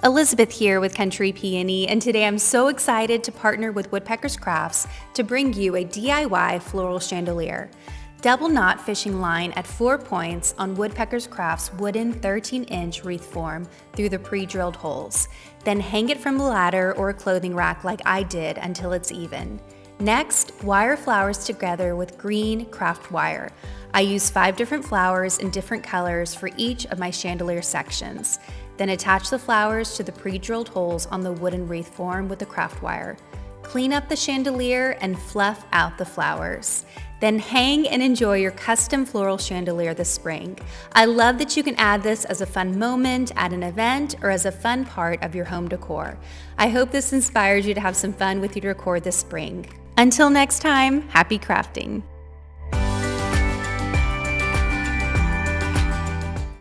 Elizabeth here with Country Peony, and today I'm so excited to partner with Woodpeckers Crafts to bring you a DIY floral chandelier. Double knot fishing line at 4 points on Woodpeckers Crafts' wooden 13-inch wreath form through the pre-drilled holes. Then hang it from a ladder or a clothing rack like I did until it's even. Next, wire flowers together with green craft wire. I use 5 different flowers in different colors for each of my chandelier sections. Then attach the flowers to the pre-drilled holes on the wooden wreath form with the craft wire. Clean up the chandelier and fluff out the flowers. Then hang and enjoy your custom floral chandelier this spring. I love that you can add this as a fun moment at an event or as a fun part of your home decor. I hope this inspires you to have some fun with your decor this spring. Until next time, happy crafting!